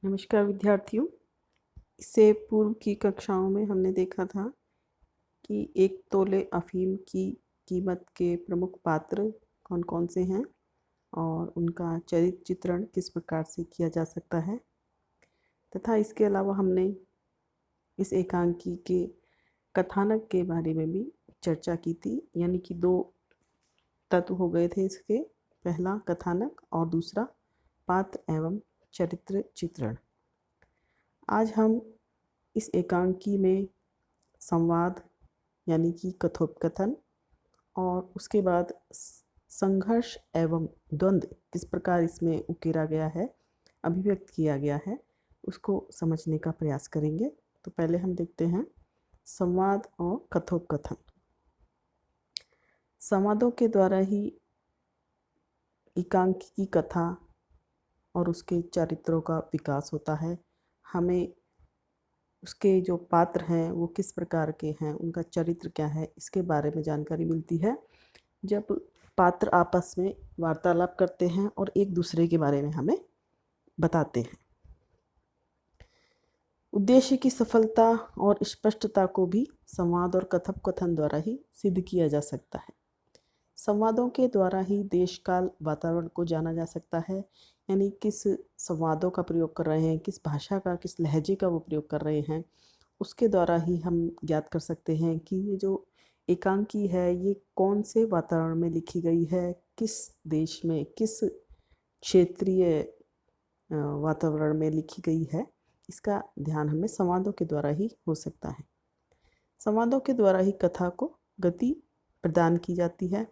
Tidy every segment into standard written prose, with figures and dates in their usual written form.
नमस्कार विद्यार्थियों। इससे पूर्व की कक्षाओं में हमने देखा था कि एक तोले अफीम की कीमत के प्रमुख पात्र कौन-कौन से हैं और उनका चरित्र चित्रण किस प्रकार से किया जा सकता है तथा इसके अलावा हमने इस एकांकी के कथानक के बारे में भी चर्चा की थी। यानी कि 2 तत्व हो गए थे इसके, पहला कथानक और दूसरा पात्र एवं चरित्र चित्रण। आज हम इस एकांकी में संवाद यानी कि कथोपकथन और उसके बाद संघर्ष एवं द्वंद्व किस प्रकार इसमें उकेरा गया है, अभिव्यक्त किया गया है, उसको समझने का प्रयास करेंगे। तो पहले हम देखते हैं संवाद और कथोपकथन। संवादों के द्वारा ही एकांकी की कथा और उसके चरित्रों का विकास होता है। हमें उसके जो पात्र हैं वो किस प्रकार के हैं, उनका चरित्र क्या है, इसके बारे में जानकारी मिलती है जब पात्र आपस में वार्तालाप करते हैं और एक दूसरे के बारे में हमें बताते हैं। उद्देश्य की सफलता और स्पष्टता को भी संवाद और कथोपकथन द्वारा ही सिद्ध किया जा सकता है। संवादों के द्वारा ही देश काल वातावरण को जाना जा सकता है, यानी किस संवादों का प्रयोग कर रहे हैं, किस भाषा का, किस लहजे का वो प्रयोग कर रहे हैं, उसके द्वारा ही हम ज्ञात कर सकते हैं कि ये जो एकांकी है ये कौन से वातावरण में लिखी गई है, किस देश में, किस क्षेत्रीय वातावरण में लिखी गई है। इसका ध्यान हमें संवादों के द्वारा ही हो सकता है। संवादों के द्वारा ही कथा को गति प्रदान की जाती है।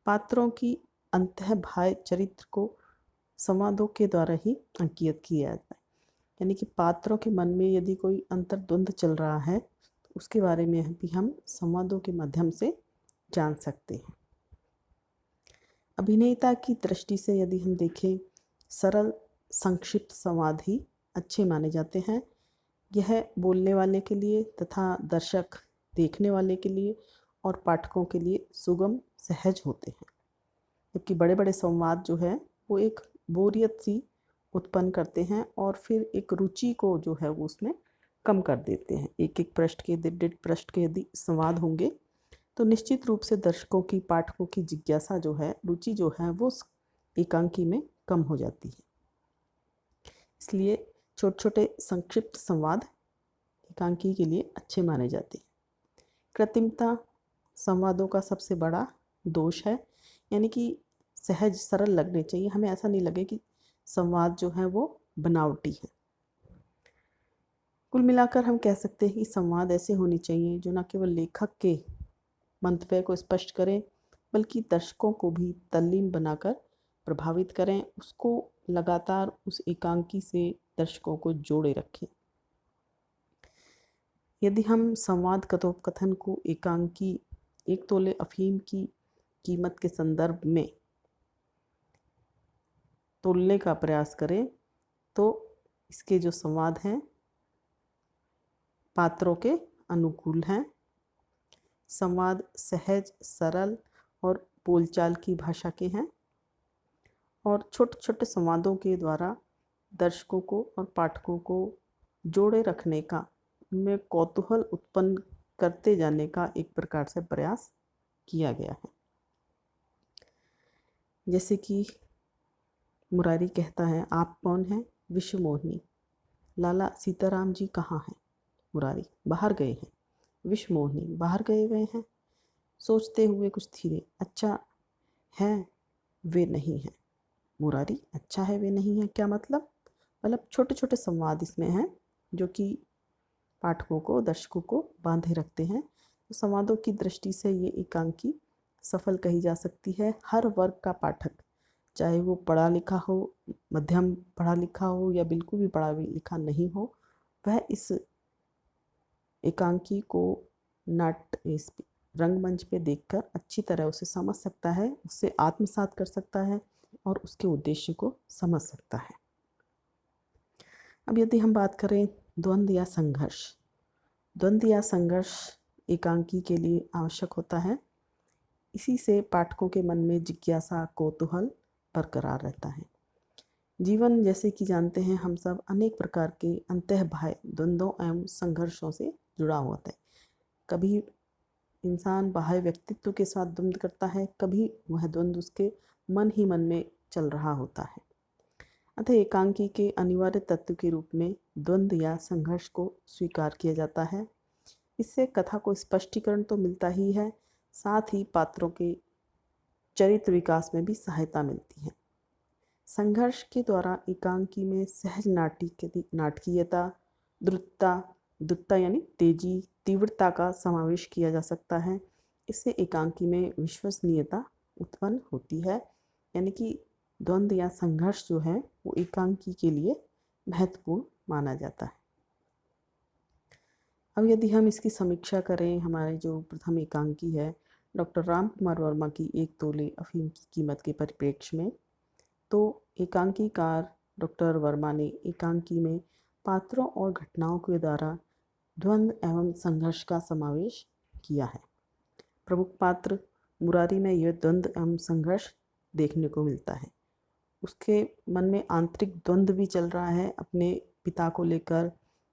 पात्रों की अंतःबाह्य चरित्र को संवादों के द्वारा ही अंकित किया जाता है। यानी कि पात्रों के मन में यदि कोई अंतर्द्वंद चल रहा है तो उसके बारे में भी हम संवादों के माध्यम से जान सकते हैं। अभिनेता की दृष्टि से यदि हम देखें, सरल संक्षिप्त संवाद ही अच्छे माने जाते हैं। यह बोलने वाले के लिए तथा दर्शक देखने वाले के लिए और पाठकों के लिए सुगम सहज होते हैं, जबकि बड़े बड़े संवाद जो है वो एक बोरियत सी उत्पन्न करते हैं और फिर एक रुचि को जो है वो उसमें कम कर देते हैं। एक एक पृष्ठ के, 1.5 पृष्ठ के यदि संवाद होंगे तो निश्चित रूप से दर्शकों की, पाठकों की जिज्ञासा जो है, रुचि जो है वो एकांकी में कम हो जाती है। इसलिए छोटे छोटे संक्षिप्त संवाद एकांकी के लिए अच्छे माने जाते हैं। कृत्रिमता संवादों का सबसे बड़ा दोष है, यानी कि सहज सरल लगने चाहिए। हमें ऐसा नहीं लगे कि संवाद जो है वो बनावटी है। कुल मिलाकर हम कह सकते हैं कि संवाद ऐसे होने चाहिए जो न केवल लेखक के मंतव्य को स्पष्ट करें बल्कि दर्शकों को भी तल्लीन बनाकर प्रभावित करें, उसको लगातार उस एकांकी से दर्शकों को जोड़े रखें। यदि हम संवाद कथोपकथन को एकांकी एक तोले अफीम की कीमत के संदर्भ में तोलने का प्रयास करें तो इसके जो संवाद हैं पात्रों के अनुकूल हैं। संवाद सहज, सरल और बोलचाल की भाषा के हैं और छोटे छोटे संवादों के द्वारा दर्शकों को और पाठकों को जोड़े रखने का, उनमें कौतूहल उत्पन्न करते जाने का एक प्रकार से प्रयास किया गया है। जैसे कि मुरारी कहता है, आप कौन हैं? विश्व मोहिनी। लाला सीताराम जी कहाँ हैं? मुरारी, बाहर गए हैं। विश्व मोहिनी, बाहर गए हुए हैं। सोचते हुए कुछ धीरे, अच्छा है वे नहीं हैं। मुरारी, अच्छा है वे नहीं हैं, क्या मतलब? मतलब छोटे छोटे संवाद इसमें हैं जो कि पाठकों को, दर्शकों को बांधे रखते हैं। तो संवादों की दृष्टि से ये एकांकी सफल कही जा सकती है। हर वर्ग का पाठक, चाहे वो पढ़ा लिखा हो, मध्यम पढ़ा लिखा हो या बिल्कुल भी पढ़ा लिखा नहीं हो, वह इस एकांकी को इस रंगमंच पे देखकर अच्छी तरह उसे समझ सकता है, उससे आत्मसात कर सकता है और उसके उद्देश्य को समझ सकता है। अब यदि हम बात करें द्वंद्व या संघर्ष, द्वंद्व या संघर्ष एकांकी के लिए आवश्यक होता है। इसी से पाठकों के मन में जिज्ञासा, कौतूहल बरकरार रहता है। जीवन जैसे कि जानते हैं हम सब अनेक प्रकार के अंतःबाह्य द्वंद्वों एवं संघर्षों से जुड़ा होता है। कभी इंसान बाह्य व्यक्तित्व के साथ द्वंद्व करता है, कभी वह द्वंद्व उसके मन ही मन में चल रहा होता है। अतः एकांकी के अनिवार्य तत्व के रूप में द्वंद्व या संघर्ष को स्वीकार किया जाता है। इससे कथा को स्पष्टीकरण तो मिलता ही है, साथ ही पात्रों के चरित्र विकास में भी सहायता मिलती है। संघर्ष के द्वारा एकांकी में सहज नाटकीयता, द्रुतता यानी तेजी, तीव्रता का समावेश किया जा सकता है। इससे एकांकी में विश्वसनीयता उत्पन्न होती है, यानी कि द्वंद्व या संघर्ष जो है वो एकांकी के लिए महत्वपूर्ण माना जाता है। अब यदि हम इसकी समीक्षा करें, हमारे जो प्रथम एकांकी है डॉक्टर राम कुमार वर्मा की 1 तोले अफीम की कीमत के परिप्रेक्ष्य में, तो एकांकीकार डॉक्टर वर्मा ने एकांकी में पात्रों और घटनाओं के द्वारा द्वंद्व एवं संघर्ष का समावेश किया है। प्रमुख पात्र मुरारी में यह द्वंद्व एवं संघर्ष देखने को मिलता है। उसके मन में आंतरिक द्वंद्व भी चल रहा है अपने पिता को लेकर,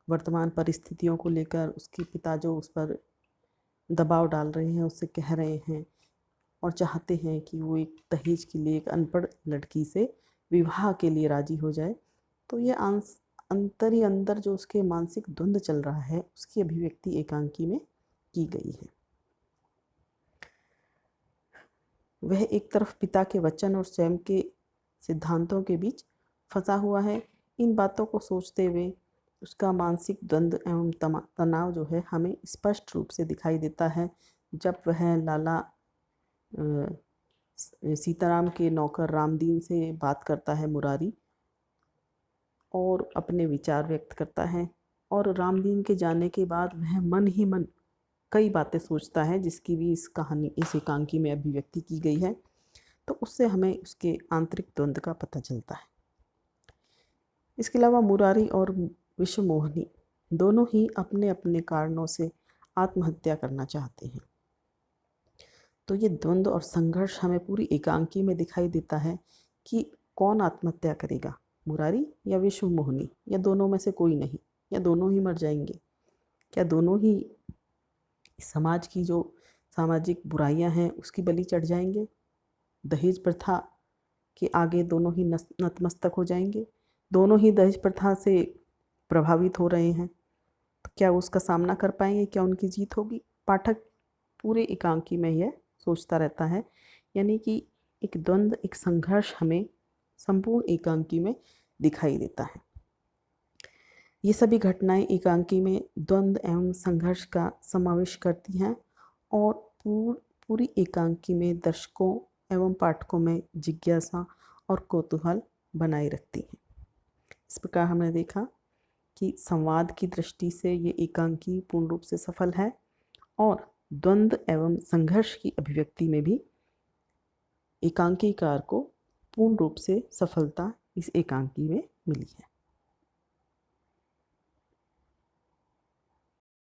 वर्तमान परिस्थितियों को लेकर। उसके पिता जो उस पर दबाव डाल रहे हैं, उससे कह रहे हैं और चाहते हैं कि वो एक दहेज के लिए एक अनपढ़ लड़की से विवाह के लिए राजी हो जाए। तो ये अंतर ही अंदर जो उसके मानसिक द्वंद्व चल रहा है, उसकी अभिव्यक्ति एकांकी में की गई है। वह एक तरफ पिता के वचन और स्वयं के सिद्धांतों के बीच फंसा हुआ है। इन बातों को सोचते हुए उसका मानसिक द्वंद्व एवं तनाव जो है हमें स्पष्ट रूप से दिखाई देता है जब वह लाला सीताराम के नौकर रामदीन से बात करता है मुरारी, और अपने विचार व्यक्त करता है। और रामदीन के जाने के बाद वह मन ही मन कई बातें सोचता है, जिसकी भी इस एकांकी में अभिव्यक्ति की गई है। तो उससे हमें उसके आंतरिक द्वंद्व का पता चलता है। इसके अलावा मुरारी और विश्वमोहिनी दोनों ही अपने अपने कारणों से आत्महत्या करना चाहते हैं। तो ये द्वंद्व और संघर्ष हमें पूरी एकांकी में दिखाई देता है कि कौन आत्महत्या करेगा, मुरारी या विश्वमोहिनी, या दोनों में से कोई नहीं, या दोनों ही मर जाएंगे। क्या दोनों ही समाज की जो सामाजिक बुराइयां हैं उसकी बलि चढ़ जाएंगे? दहेज प्रथा के आगे दोनों ही नतमस्तक हो जाएंगे? दोनों ही दहेज प्रथा से प्रभावित हो रहे हैं, तो क्या वो उसका सामना कर पाएंगे? क्या उनकी जीत होगी? पाठक पूरे एकांकी में यह सोचता रहता है, यानी कि एक द्वंद्व, एक संघर्ष हमें संपूर्ण एकांकी में दिखाई देता है। ये सभी घटनाएं एकांकी में द्वंद्व एवं संघर्ष का समावेश करती हैं और पूरी एकांकी में दर्शकों एवं पाठकों में जिज्ञासा और कौतूहल बनाए रखती हैं। इस प्रकार हमने देखा कि संवाद की दृष्टि से ये एकांकी पूर्ण रूप से सफल है, और द्वंद्व एवं संघर्ष की अभिव्यक्ति में भी एकांकीकार को पूर्ण रूप से सफलता इस एकांकी में मिली है।